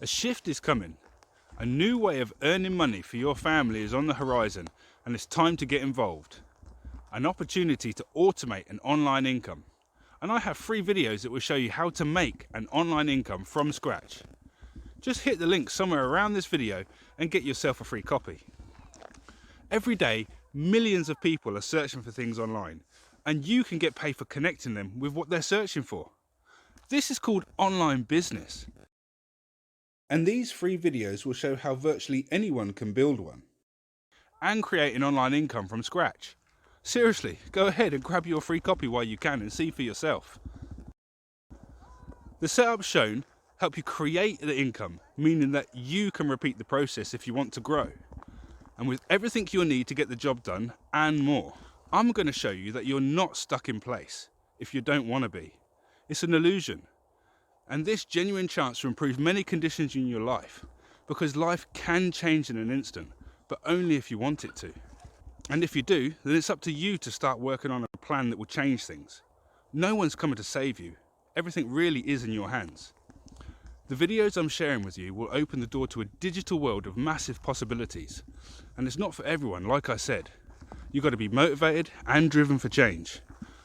A shift is coming. A new way of earning money for your family is on the horizon, and it's time to get involved. An opportunity to automate an online income. And I have 3 videos that will show you how to make an online income from scratch. Just hit the link somewhere around this video and get yourself a free copy. Every day, millions of people are searching for things online, and you can get paid for connecting them with what they're searching for. This is called online business. And these 3 videos will show how virtually anyone can build one and create an online income from scratch. Seriously, go ahead and grab your free copy while you can and see for yourself. The setups shown help you create the income, meaning that you can repeat the process if you want to grow. And with everything you'll need to get the job done and more. I'm going to show you that you're not stuck in place if you don't want to be. It's an illusion. And this genuine chance to improve many conditions in your life, because life can change in an instant, but only if you want it to. And if you do, then it's up to you to start working on a plan that will change things. No one's coming to save you. Everything really is in your hands. The videos I'm sharing with you will open the door to a digital world of massive possibilities. And it's not for everyone, like I said. You've got to be motivated and driven for change.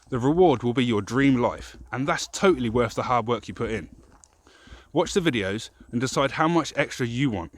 The reward will be your dream life, and that's totally worth the hard work you put in. Watch the videos and decide how much extra you want.